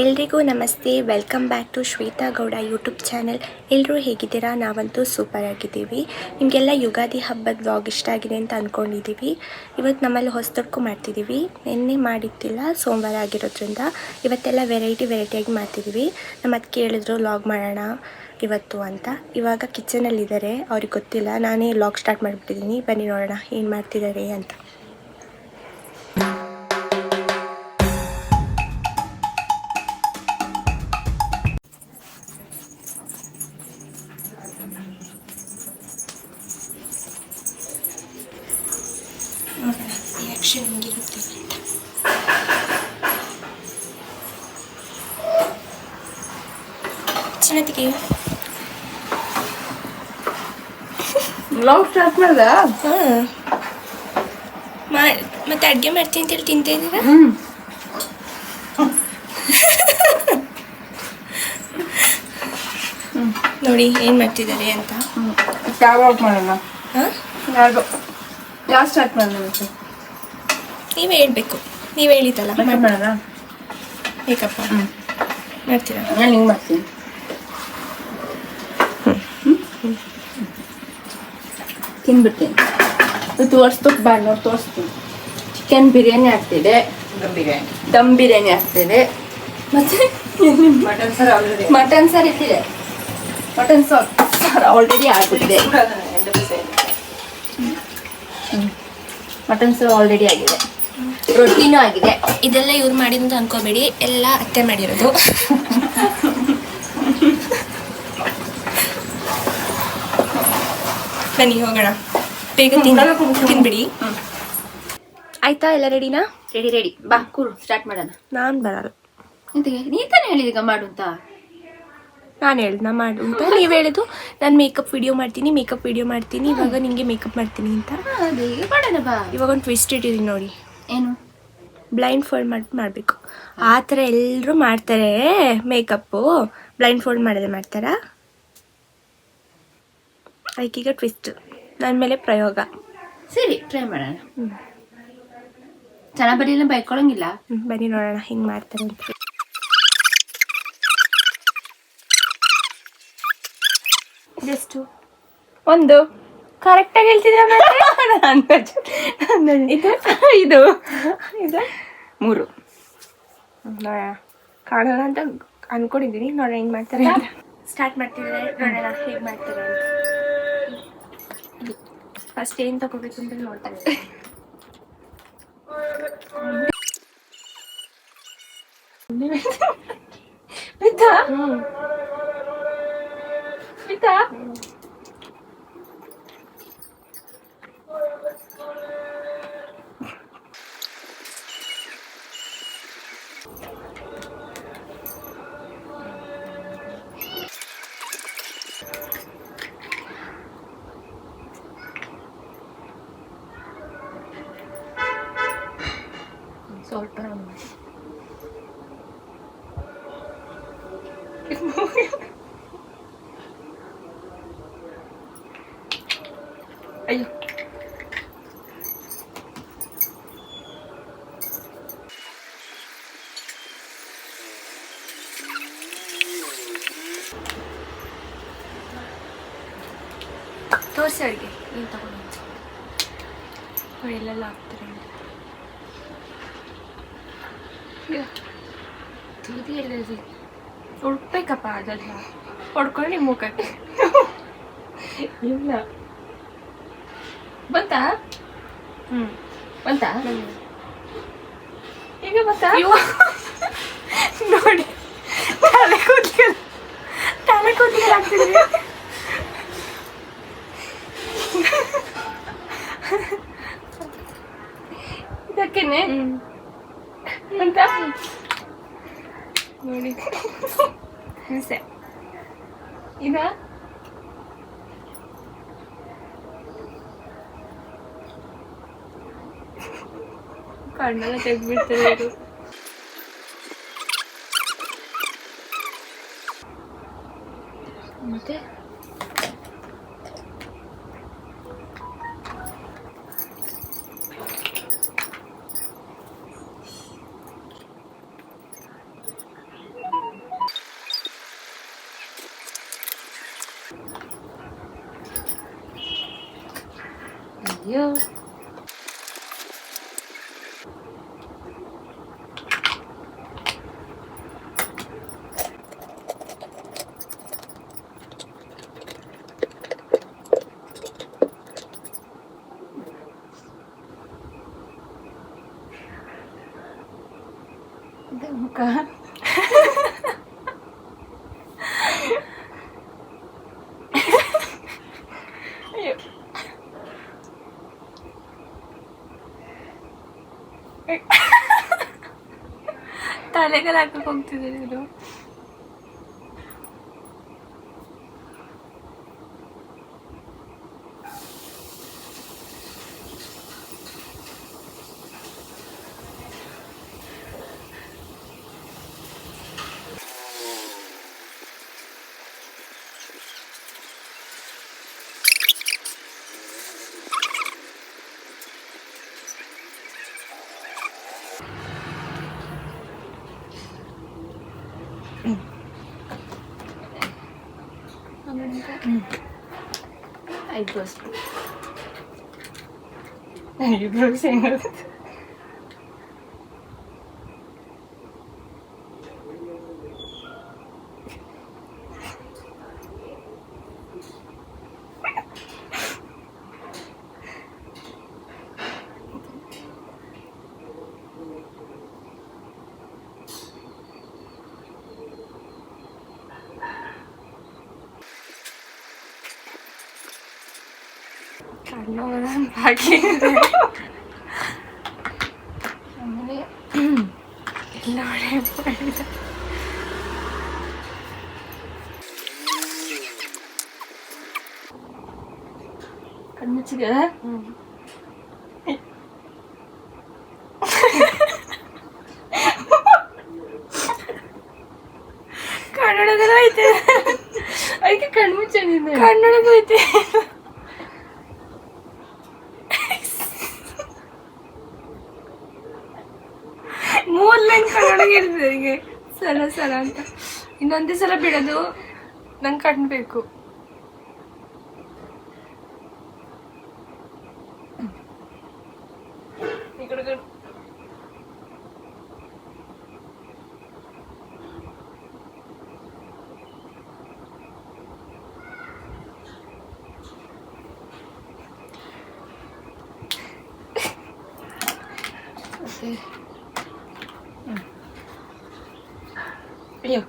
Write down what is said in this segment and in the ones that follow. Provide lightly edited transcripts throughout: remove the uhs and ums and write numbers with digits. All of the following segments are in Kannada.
ಎಲ್ರಿಗೂ ನಮಸ್ತೆ, welcome back to Shwetha Gowda YouTube channel. ಎಲ್ಲರೂ ಹೇಗಿದ್ದೀರಾ? ನಾವಂತೂ ಸೂಪರ್ ಆಗಿದ್ದೀವಿ. ನಿಮಗೆಲ್ಲ ಯುಗಾದಿ ಹಬ್ಬದ ವ್ಲಾಗ್ ಇಷ್ಟ ಆಗಿದೆ ಅಂತ ಅಂದ್ಕೊಂಡಿದ್ದೀವಿ. ಇವತ್ತು ನಮ್ಮಲ್ಲಿ ಹೊಸದಕ್ಕೂ ಮಾಡ್ತಿದ್ದೀವಿ. ನಿನ್ನೆ ಮಾಡಿದ್ದಿಲ್ಲ, ಸೋಮವಾರ ಆಗಿರೋದ್ರಿಂದ ಇವತ್ತೆಲ್ಲ ವೆರೈಟಿಯಾಗಿ ಮಾಡ್ತಿದ್ದೀವಿ. ನಮ್ಮ ಅದಕ್ಕೆ ಹೇಳಿದ್ರು ವ್ಲಾಗ್ ಮಾಡೋಣ ಇವತ್ತು ಅಂತ. ಇವಾಗ ಕಿಚನಲ್ಲಿದ್ದಾರೆ, ಅವ್ರಿಗೆ ಗೊತ್ತಿಲ್ಲ, ನಾನೇ ವ್ಲಾಗ್ ಸ್ಟಾರ್ಟ್ ಮಾಡಿಬಿಟ್ಟಿದ್ದೀನಿ. ಬನ್ನಿ ನೋಡೋಣ ಏನು ಮಾಡ್ತಿದ್ದಾರೆ ಅಂತ. ರಿಯಾಕ್ಷನ್ ಹೆಂಗಿರುತ್ತೆ ಅಂತ. ಚಿನ್ನತಿಗೆ ವ್ಲಾಗ್ ಸ್ಟಾರ್ಟ್ ಮಾಡ್ದ? ಮತ್ತೆ ಅಡುಗೆ ಮಾಡ್ತೀನಿ ಅಂತೇಳಿ ತಿಂತಾ ಇದ್ದೀರಾ? ನೋಡಿ ಏನು ಮಾಡ್ತಿದ್ದಾರೆ ಅಂತ. ಯಾವಾಗ ಮಾಡೋಣ? ಹಾಂ, ಯಾವ ಸ್ಟಾರ್ಟ್ ಮಾಡೋಣ? ನೀವೇ ಹೇಳ್ಬೇಕು. ನೀವು ಹೇಳಿದ್ದಲ್ಲ ಮಾಡೋಣ. ಮೇಕಪ್ಪ ಮಾಡ್ತೀರಾ? ನಾನು ಹಿಂಗೆ ಮಾಡ್ತೀನಿ. ತಿನ್ಬಿಡ್ತೀನಿ. ತೋರಿಸ್ಬೇಕು ಬಾ, ನೋಡಿ ತೋರಿಸ್ತೀನಿ. ಚಿಕನ್ ಬಿರಿಯಾನಿ ಆಗ್ತಿದೆ, ದಮ್ ಬಿರಿಯಾನಿ ಆಗ್ತಿದೆ, ಮತ್ತೆ ಮಟನ್ ಸಾರು ಇಟ್ಟಿದೆ. ಮಟನ್ ಸಾರು ಆಲ್ರೆಡಿ ಆಗಿದೆ. ಮಟನ್ ಸಾರು ಆಲ್ರೆಡಿ ಆಗಿದೆ, ರೊಟ್ಟಿನೂ ಆಗಿದೆ. ಇದೆಲ್ಲ ಇವ್ರು ಮಾಡಿದ್ದು ಅನ್ಕೋಬೇಡಿ, ಎಲ್ಲ ಅತ್ತೆ ಮಾಡಿರೋದು. ಬನ್ನಿ ಹೋಗೋಣ, ಬೇಗ ತಿನ್ಬಿಡಿ. ಆಯ್ತಾ? ಎಲ್ಲ ರೆಡಿನಾ? ರೆಡಿ. ಬಾ ಕೂರು, ಸ್ಟಾರ್ಟ್ ಮಾಡೋಣ. ನಾನು ಬರಲ್ಲ. ಎಂತಿಗೆ ನೀ ತಾನೇ ಹೇಳಿದೀಗ ಮಾಡು ಅಂತ. ನಾನು ಹೇಳ್ದ ಮಾಡು ಅಂತ. ನೀವು ಹೇಳಿದ್ದು ನಾನು ಮೇಕಪ್ ವಿಡಿಯೋ ಮಾಡ್ತೀನಿ, ಇವಾಗ ನಿಮಗೆ ಮೇಕಪ್ ಮಾಡ್ತೀನಿ ಅಂತ. ಮಾಡೋಣ ಬಾ. ಇವಾಗ ಒಂದು ಟ್ವಿಸ್ಟ್ ಇಟ್ಟಿದ್ದೀನಿ ನೋಡಿ. ಏನು? ಬ್ಲೈಂಡ್ ಫೋಲ್ಡ್ ಮಾಡಬೇಕು. ಆ ಥರ ಎಲ್ಲರೂ ಮಾಡ್ತಾರೆ ಮೇಕಪ್ಪು. ಬ್ಲೈಂಡ್ ಫೋಲ್ಡ್ ಮಾಡದೆ ಮಾಡ್ತಾರಾ? ಅದಕ್ಕೀಗ ಟ್ವಿಸ್ಟ್, ನನ್ನ ಮೇಲೆ ಪ್ರಯೋಗ. ಸರಿ, ಟ್ರೈ ಮಾಡೋಣ. ಚೆನ್ನಾಗಿ ಬರಲಿಲ್ಲ ಬೈಕೊಳ್ಳಂಗಿಲ್ಲ. ಬನ್ನಿ ನೋಡೋಣ ಹಿಂಗೆ ಮಾಡ್ತಾರೆ ಅಂತ. ಜಸ್ಟ್ ಒಂದು ಕರೆಕ್ಟಾಗಿ ಹೇಳ್ತಿದ್ರೆ ಇದು ಮೂರು ನೋಡೋಣ. ಕಾಣೋಣ ಅಂತ ಅನ್ಕೊಂಡಿದ್ದೀನಿ. ನೋಡೋಣ ಹೆಂಗೆ ಮಾಡ್ತಾರೆ ಅಂತ. ಸ್ಟಾರ್ಟ್ ಮಾಡ್ತಿದ್ದಾರೆ, ನೋಡೋಣ ಹೇಗೆ ಮಾಡ್ತಾರೆ ಅಂತ. ಫಸ್ಟ್ ಏನು ತಗೋಬೇಕು ಅಂತ ನೋಡ್ತಾರೆ. ಸ್ವಲ್ಪ ಅಯ್ಯೋ, ತೋರಿಸಿ ಅಡುಗೆ ಏನು ತಗೊಂಡು ಎಲ್ಲೆಲ್ಲ ಹಾಕ್ತಾರೆ ಅಂತ. ತುದಿ ಎಲ್ಲದು ಉಳ್ಬೇಕಪ್ಪ, ಅದೆಲ್ಲ ಹೊಡ್ಕೊಂಡು ಮುಖಕ್ಕೆ. ಇಲ್ಲ ಬಂತಾ? ಬಂತಾ? ಈಗ ಬಂತಾ? ನೋಡಿ, ತಲೆ ಕೂದಲು ಆಗ್ತಿದೆ. ಇದಕ್ಕೇನೆ ಅಂತ ನೋಡಿ. ಹಿಂಸೆ ಇದ ಕಣ್ಣೆಲ್ಲ ತೆಗ್ದ್ಬಿಡ್ತಾರೆ ಇದು. ಮತ್ತೆ ಅಯ್ಯೋ ಮುಖ ತಲೆಗೆಲ್ಲ ಹಾಕಕ್ಕೆ ಹೋಗ್ತಿದ್ದೀರಿ ಇದು. ಐಬ್ರೋಸ್ ಐಬ್ರೋಸ್ ಹೆಂಗಾಗುತ್ತೆ ಕಣ್ಣು ಬಾಕಿ ಆಮೇಲೆ ಎಲ್ಲ ಮಾಡಿದೆ. ಕಣ್ಮುಚ್ಚಿಗೆ ಕನ್ನಡದಲ್ಲೂ ಐತೆ, ಅದಕ್ಕೆ ಕಣ್ಮುಚ್ಚಿದೆ. ಕನ್ನಡದೂ ಐತೆ. ಮೂರ್ ಲೈನ್ ಕನ್ನಡ ಇರ್ತದೆ ಹೀಗೆ ಸಲ ಸಲ ಅಂತ. ಇನ್ನೊಂದೇ ಸಲ ಬಿಡೋದು ನಂಗೆ ಕಣ್ಬೇಕು. ಈ ಕಡೆ ಕಣ್ಣು ಅಯ್ಯೋ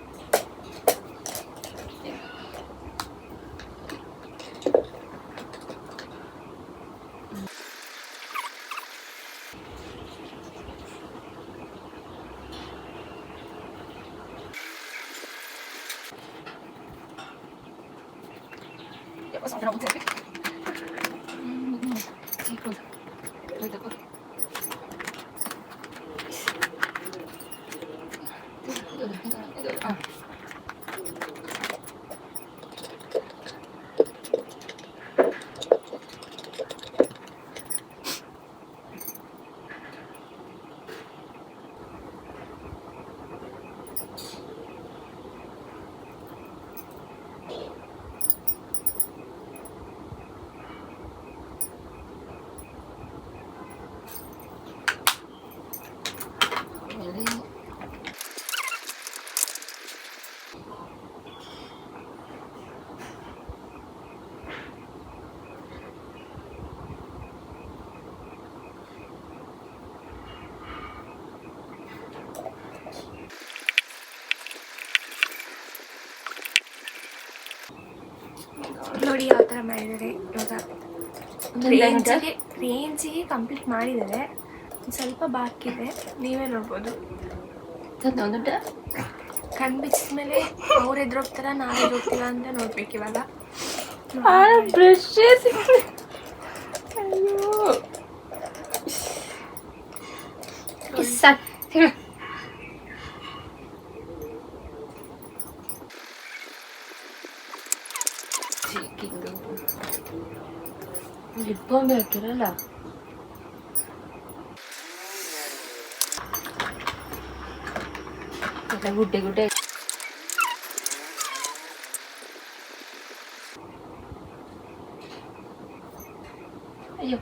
ನೋಡಿ ಯಾವ ಥರ ಮಾಡಿದ್ದಾರೆ ಇವಾಗ. ರೇಂಜಿಗೆ ಕಂಪ್ಲೀಟ್ ಮಾಡಿದ್ದಾರೆ, ಸ್ವಲ್ಪ ಬಾಕಿ ಇದೆ, ನೀವೇ ನೋಡ್ಬೋದು. ಕಣ್ಣು ಬಿಚ್ಚಿದ ಮೇಲೆ ಅವ್ರು ಎದುರೋಗ್ತಾರ ನಾವು ಎದುರೋಗ್ತೀವ ಅಂತ ನೋಡ್ಬೇಕು ಇವಾಗ. ಬ್ರಷ್ ಲಿಪ್ ಬಾಂಬ್ ಹಾಕಿರಲ್ಲ. ಗುಡ್ಡೆ ಗುಡ್ಡೆ ಅಯ್ಯೋ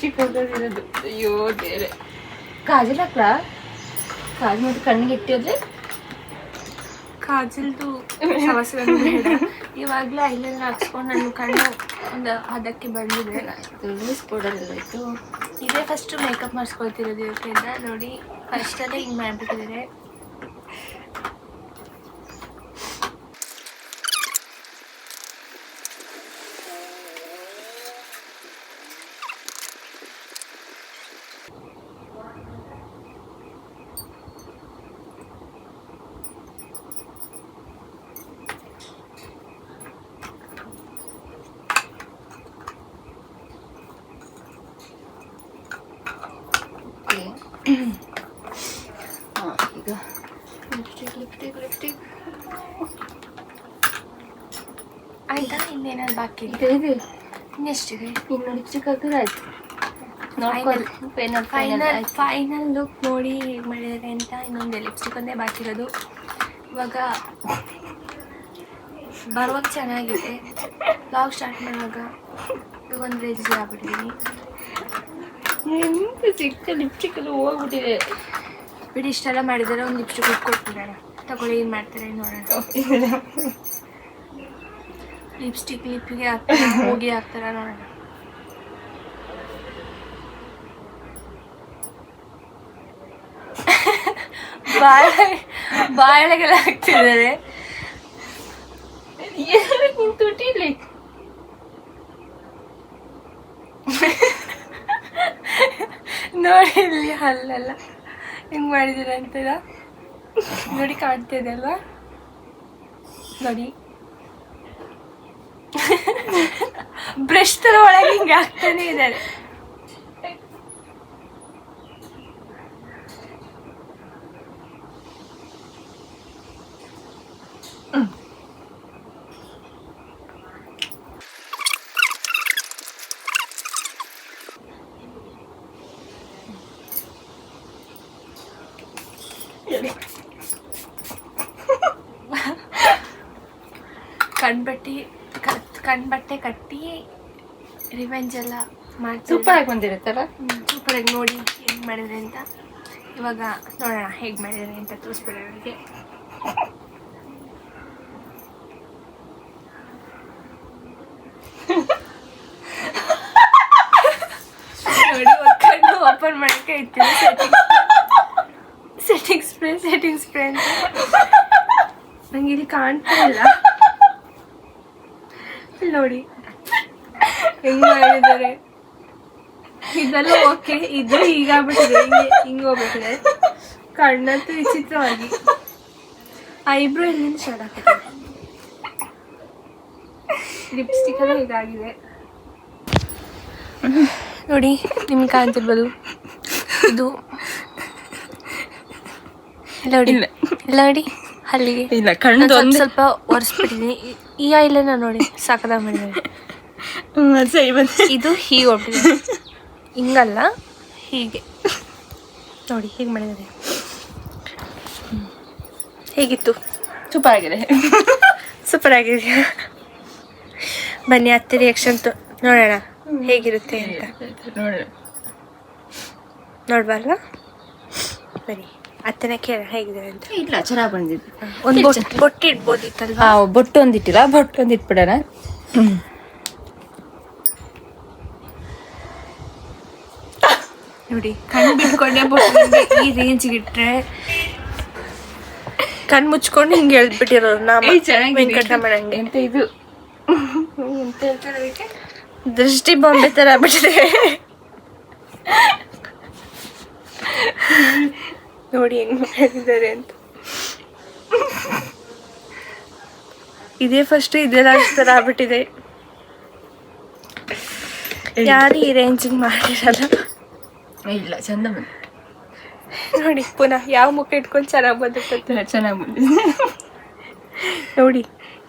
ಲಿಪ್ಸ್ಟಿಕ್ ಇರೋದು. ಅಯ್ಯೋ ದೇವ್ರೆ. ಕಾಜಲ್ ಹಾಕ್ಲಾ? ಕಾಜಲ್ ಮತ್ತೆ ಕಣ್ಣಿಗೆ ಇಟ್ಟಿದ್ರೆ ಕಾಜಲ್ದು ಇವಾಗಲೂ ಐಲೈನರ್ ಹಾಕ್ಸ್ಕೊಂಡು ನನ್ನ ಕಣ್ಣು ಒಂದು ಅದಕ್ಕೆ ಬಂದಿದೆ. ತಿಳಿಸ್ಕೊಡೋದಾಯ್ತು. ಇದೇ ಫಸ್ಟು ಮೇಕಪ್ ಮಾಡಿಸ್ಕೊಳ್ತಿರೋದು ಇವತ್ತಿಂದ. ನೋಡಿ ಫಸ್ಟಲ್ಲೇ ಹಿಂಗೆ ಮಾಡಿಬಿಟ್ಟಿದ್ದಾರೆ. ಈಗ ಲಿಪ್ಸ್ಟಿಕ್ ಆಯ್ತಾ? ಇನ್ನೇನಾದ್ರು ಬಾಕಿ ಇದೆ ಇನ್ನೆಷ್ಟಿದೆ? ಇನ್ನು ಲಿಪ್ಸ್ಟಿಕ್ ಹಾಕಿದ್ರೆ ಆಯ್ತು. ಫೈನಲ್ ಲುಕ್ ನೋಡಿ ಹೇಗೆ ಮಾಡಿದ್ದಾರೆ ಅಂತ. ಇನ್ನೊಂದು ಲಿಪ್ಸ್ಟಿಕ್ ಒಂದೇ ಬಾಕಿ ಇರೋದು. ಇವಾಗ ಬರುವಾಗ ಚೆನ್ನಾಗಿದೆ, ಬ್ಲಾಗ್ ಸ್ಟಾರ್ಟ್ ಮಾಡುವಾಗ ಇವಾಗ ಒಂದು ರೇಂಜ್ ಆಗ್ಬಿಟ್ಟಿದ್ದೀನಿ. ಸಿಕ್ಕ ಲಿಪ್ಸ್ಟಿಕ್ ಎಲ್ಲ ಹೋಗ್ಬಿಟ್ಟಿದೆ. ಬಿಡಿ, ಇಷ್ಟೆಲ್ಲ ಮಾಡಿದರೆ ಒಂದು ಲಿಪ್ಸ್ಟಿಕ್ ಕೊಟ್ಬಿಡೋಣ. ತಗೊಳ್ಳಿ, ಏನು ಮಾಡ್ತಾರೆ ನೋಡೋಣ. ಲಿಪ್ಸ್ಟಿಕ್ ಲಿಪ್ಪಿಗೆ ಹಾಕ್ತಾರ, ಹೋಗಿ ಹಾಕ್ತಾರ ನೋಡೋಣ. ಬಾಳೆಗೆಲ್ಲ ಹಾಕ್ತಿದ್ದಾರೆ. ತುಟಿಲಿ ನೋಡಿ, ಇಲ್ಲಿ ಹಲ್ಲೆಲ್ಲ ಹಿಂಗೆ ಮಾಡಿದ್ದೀರ ಅಂತೀರ ನೋಡಿ, ಕಾಣ್ತಿದೆ ಅಲ್ವಾ? ನೋಡಿ, ಬ್ರಷ್ ತರ ಒಳಗೆ ಹಿಂಗೆ ಹಾಕ್ತಾನೆ ಇದ್ದಾರೆ. ಕಣ್ಬಟ್ಟೆ ಕಟ್ಟಿ ರಿವೆಂಜ್ ಎಲ್ಲ ಮಾಡ್ತಾರೆ. ಸೂಪರಾಗಿ ಬಂದಿರುತ್ತಲ್ಲ. ಸೂಪರಾಗಿ ನೋಡಿ ಹೇಗೆ ಮಾಡಿದ್ರೆ ಅಂತ. ಇವಾಗ ನೋಡೋಣ ಹೇಗೆ ಮಾಡಿದ್ದಾರೆ ಅಂತ ತೋರಿಸ್ಬಿಡೋಣ ಅವರಿಗೆ. ನೋಡಿ, ಕಣ್ಣು ಓಪನ್ ಮಾಡೋಕ್ಕೆ ಇತ್ತು. ಸೆಟ್ಟಿಂಗ್ ಸ್ಪ್ರೇ ಅಂತ ನಂಗೆ ಇಲ್ಲಿ ಕಾಣ್ತಾ ಇಲ್ಲ. ನೋಡಿ ಹೆಂಗ್ ಮಾಡಿದ್ದಾರೆ. ಇದೆಲ್ಲ ಓಕೆ, ಇದು ಹೀಗಾಗ್ಬಿಟ್ಟಿದೆ, ಹಿಂಗೆ ಹೋಗ್ಬಿಟ್ಟಿದೆ. ಕಣ್ಣಂತೂ ವಿಚಿತ್ರವಾಗಿ. ಐಬ್ರೋ ಎಲ್ಲಿಂದ ಸ್ಟಾರ್ಟ್ ಆಗ್ತದೆ. ಲಿಪ್ಸ್ಟಿಕ್ ಎಲ್ಲ ಹೀಗಾಗಿದೆ ನೋಡಿ, ನಿಮ್ಗೆ ಕಾಣ್ತಿರ್ಬೋದು. ಇದು ನೋಡಿ ಅಲ್ಲಿಗೆ ಇಲ್ಲ, ಕಣ್ಣು ಸ್ವಲ್ಪ ಒರೆಸ್ಬಿಟ್ಟಿದ್ದೀನಿ. ಈ ಐಲೈನರ್ ನೋಡಿ ಸಾಕದಾಗ ಮಾಡಿದ್ದಾರೆ. ಸರಿ ಬಂದು ಇದು ಹೀಗೆ ಹೋಗ್ಬಿಟ್ಟಿದೆ, ಹಿಂಗಲ್ಲ ಹೀಗೆ ನೋಡಿ ಹೀಗೆ ಮಾಡಿದ್ದಾರೆ. ಹೇಗಿತ್ತು? ಸೂಪರ್ ಆಗಿದೆ. ಬನ್ನಿ ಅತ್ತೆ ರಿಯಾಕ್ಷನ್ ನೋಡೋಣ ಹೇಗಿರುತ್ತೆ ಅಂತ. ನೋಡ್ಬಲ್ವಾ? ಬನ್ನಿ ಅತ್ತನೇ ಕೇಳೋಣ ಹೇಗಿದೆ ಅಂತ. ಇಲ್ಲ, ಚೆನ್ನಾಗಿ ಬಂದಿದೆ. ಒಂದು ಬೊಟ್ಟು ಇಡ್ಬೋದಿತ್ತಲ್ವಾ? ಬೊಟ್ಟು ಒಂದಿಟ್ಟಿಲ್ಲ, ಬೊಟ್ಟು ಒಂದು ಇಟ್ಬಿಡೋಣ. ನೋಡಿ, ಕಣ್ಣು ಬಿಟ್ಕೊಂಡೆ ಬೊಟ್ಟು ಈ ರೇಂಜ್ಗೆ ಇಟ್ರೆ ಕಣ್ಣು ಮುಚ್ಕೊಂಡು ಹಿಂಗೆ ಹೇಳ್ಬಿಟ್ಟಿರೋರು ನಾಮ ವೆಂಕಟರಮಣಂಗೆ ಅಂತ. ಇದು ಎಂತ ಹೇಳ್ತಾರೆ ಅದಕ್ಕೆ? ದೃಷ್ಟಿ ಬೊಂಬೆ ಥರ ಆಗ್ಬಿಟ್ಟಿದೆ. ನೋಡಿ ಹೆಂಗ್ ಮಾಡಿದ್ದಾರೆ ಅಂತ. ಇದೇ ಫಸ್ಟ್ ಇದೇ ಲಾಸ್ಟ್ ಥರ ಆಗ್ಬಿಟ್ಟಿದೆ. ಯಾರು ಈ ರೇಂಜಿಗೆ ಮಾಡಿರಲ್ಲ. ಇಲ್ಲ, ಚಂದ ಬಂದು ನೋಡಿ, ಪುನಃ ಯಾವ ಮುಖ ಇಟ್ಕೊಂಡು ಚೆನ್ನಾಗಿ ಬಂದಿರ್ತದೆ. ಚೆನ್ನಾಗಿ ಬಂದಿದೆ ನೋಡಿ.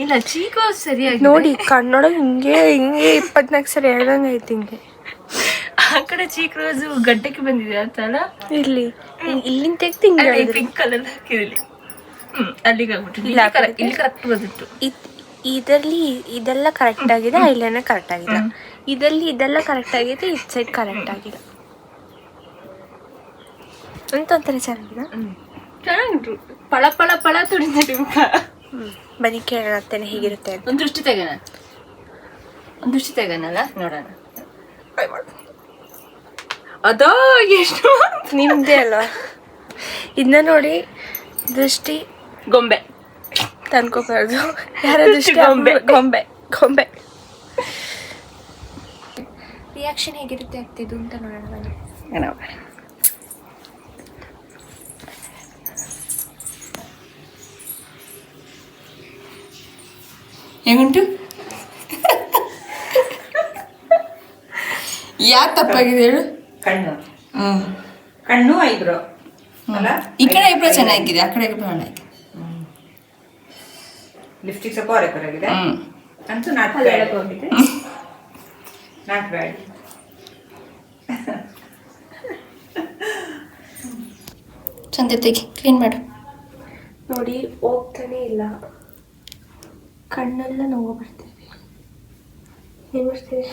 ಇಲ್ಲ, ಚೀಕು ಸರಿಯಾಗಿ ನೋಡಿ, ಕಣ್ಣೊಳಗೆ ಹಿಂಗೆ 24 ಸಲ ಹೇಳ್ದಂಗೆ ಐತಿ. ಹಿಂಗೆ ಆ ಕಡೆ ಚೀಕ್ ರೋಸು ಗಡ್ಡಕ್ಕೆ ಬಂದಿದೆ ಅಂತಲ್ಲ. ಇಲ್ಲಿ ಇಲ್ಲಿಂದ ತೆಗ್ದು ಹಿಂಗೆ ಪಿಂಕ್ ಕಲರ್ ಹಾಕಿರಲಿ. ಅಲ್ಲಿಗೆ ಆಗ್ಬಿಟ್ಟು ಇಲ್ಲಿ ಕರೆಕ್ಟ್ ಬಂದಿತ್ತು. ಇದರಲ್ಲಿ ಇದೆಲ್ಲ ಕರೆಕ್ಟ್ ಆಗಿದೆ, ಐಲೈನರ್ ಕರೆಕ್ಟ್ ಆಗಿದೆ. ಇದೆಲ್ಲ ಕರೆಕ್ಟ್ ಆಗೈತೆ, ಇದು ಸೈಡ್ ಕರೆಕ್ಟ್ ಆಗಿದೆ ಅಂತ ಒಂಥರ ಚೆನ್ನಾಗಿಲ್ಲ. ಚೆನ್ನಾಗಿತ್ತು, ಪಳ ಪಳ ಪಳ ತುಡಿದ ಮುಖ. ಬನ್ನಿ ಕೇಳತ್ತೇನೆ ಹೇಗಿರುತ್ತೆ ಅಂತ. ಒಂದು ದೃಷ್ಟಿ ತೆಗನಲ್ಲ, ನೋಡೋಣ. ಅದೋ ಎಷ್ಟು ನಿಮ್ದೇ ಅಲ್ವಾ, ಇದನ್ನ ನೋಡಿ ದೃಷ್ಟಿ ಗೊಂಬೆ ತಂದ್ಕೋಬಾರ್ದು. ಯಾರ ದೃಷ್ಟಿ ಗೊಂಬೆ. ರಿಯಾಕ್ಷನ್ ಹೇಗಿರುತ್ತೆ ಆಗ್ತಿದ್ದು ಅಂತ ನೋಡೋಣ ಬನ್ನಿ. ಹೇಗುಂಟು? ಯಾರು ತಪ್ಪಾಗಿದೆ ಹೇಳು? ಕಣ್ಣು ಐಬ್ರೋ ಅಲ್ಲ, ಈ ಕಡೆ ಐಬ್ರೋ ಚೆನ್ನಾಗಿದೆ, ಆ ಕಡೆ ಐಬ್ರೋ ಚೆನ್ನಾಗಿದೆ. ಲಿಪ್ಸ್ಟಿಕ್ ಸ್ವಲ್ಪ ಹೊರಗೆ ಅಂತೂ ನಾಟ್ ಬ್ಯಾಡ್. ಚಂದ ತೆಗಿ, ಕ್ಲೀನ್ ಮಾಡು. ನೋಡಿ ಹೋಗ್ತಾನೆ ಇಲ್ಲ, ಕಣ್ಣೆಲ್ಲ ನೋವು ಬರ್ತಿದೆ. ಏನು ಮಾಡ್ತೀವಿ?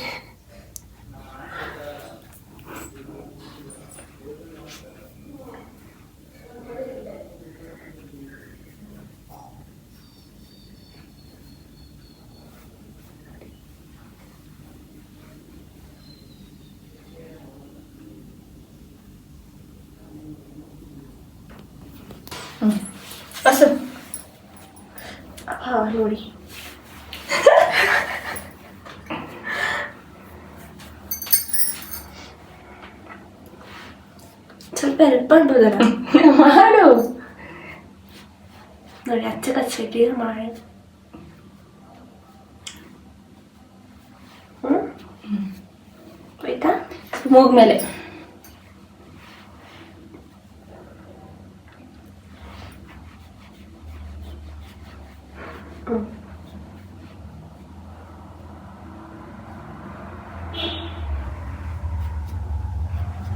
ನೋಡಿ ಸ್ವಲ್ಪ ಹೆಲ್ಪ್ ಮಾಡ್ಬೋದಲ್ಲ? ಮಾಡು ನೋಡಿ, ಅಚ್ಚ ಮಾಡಿ. ಆಯ್ತಾ? ಮೂಗ್ಮೇಲೆ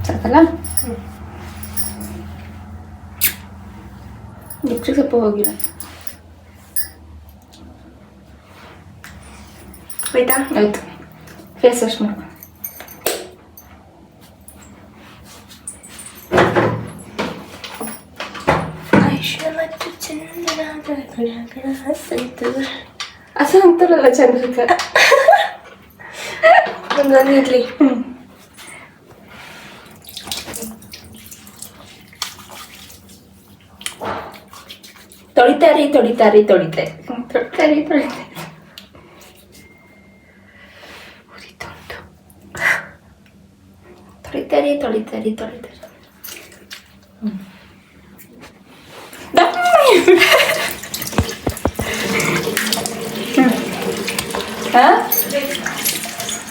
ಸಾಕಲ್ಲ? ಲಿಪ್ಸ್ಟಿಕ್ ಸ್ವಲ್ಪ ಹೋಗಿಲ್ಲ. ಆಯ್ತಾ? ಆಯ್ತು, ಫೇಸ್ ವಾಶ್ ಮಾಡು. ಅಸ ಅಂತಾರಲ್ಲ ಚಂದ್ರಿಕ, ಒಂದೊಂದು ಇರಲಿ. ತೊಳಿತಾರೆ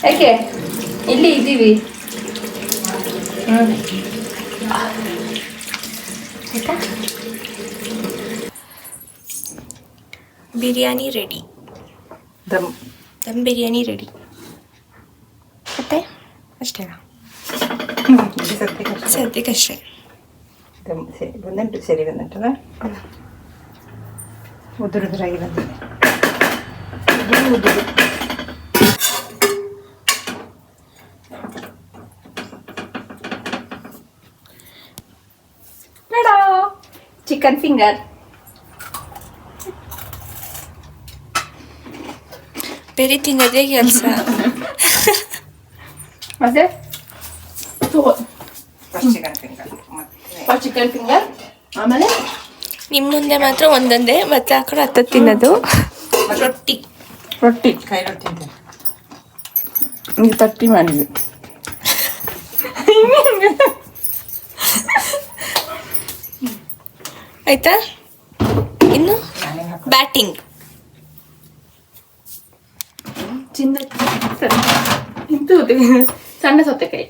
ಯಾಕೆ ಇಲ್ಲಿ ಇದ್ದೀವಿ? ಆಯ್ತಾ? Biryani ready, dum biryani ready. ಮತ್ತೆ ಅಷ್ಟೇನಾ? ಸದ್ಯಕ್ಕಷ್ಟೇ. ದಮ್ ಸರಿ ಬಂದಂಟಲ್ಲ, ಉದುರುದುರಾಗಿ ಬಂದಿದೆ. ಉದುರು ಚಿಕನ್ ಫಿಂಗರ್. ಬೇರೆ ತಿನ್ನೋದೇ ಕೆಲಸ. ಮತ್ತೆ ಚಿಕನ್ ಚಿಕನ್ ಫಿಂಗರ್, ಆಮೇಲೆ ನಿಮ್ಮ ಮುಂದೆ ಮಾತ್ರ ಒಂದೊಂದೇ, ಮತ್ತೆ ಆ ಕಡೆ ಹತ್ತ ತಿನ್ನೋದು. ರೊಟ್ಟಿ ಕೈ ರೊಟ್ಟಿ ತಿಂತಾರೆ. ಈಗ ತಟ್ಟಿ ಮಾಡಿದ್ವಿ. ಆಯ್ತಾ? ಇನ್ನು ಬ್ಯಾಟಿಂಗ್. ಸಣ್ಣ ಸೌತೆಕಾಯಿ.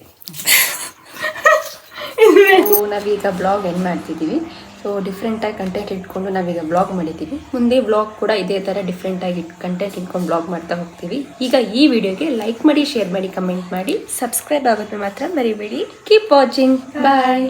ನಾವೀಗ ಬ್ಲಾಗ್ ಎಂಡ್ ಮಾಡ್ತಿದ್ದೀವಿ. ಸೊ ಡಿಫ್ರೆಂಟಾಗಿ ಕಂಟೆಂಟ್ ಇಟ್ಕೊಂಡು ನಾವೀಗ ಬ್ಲಾಗ್ ಮಾಡಿದ್ದೀವಿ. ಮುಂದೆ ಬ್ಲಾಗ್ ಕೂಡ ಇದೇ ಥರ ಡಿಫ್ರೆಂಟಾಗಿ ಕಂಟೆಂಟ್ ಇಟ್ಕೊಂಡು ಬ್ಲಾಗ್ ಮಾಡ್ತಾ ಹೋಗ್ತೀವಿ. ಈಗ ಈ ವಿಡಿಯೋಗೆ ಲೈಕ್ ಮಾಡಿ, ಶೇರ್ ಮಾಡಿ, ಕಮೆಂಟ್ ಮಾಡಿ, ಸಬ್ಸ್ಕ್ರೈಬ್ ಆಗೋದು ಮಾತ್ರ ಮರಿಬೇಡಿ. Keep watching. ಬಾಯ್.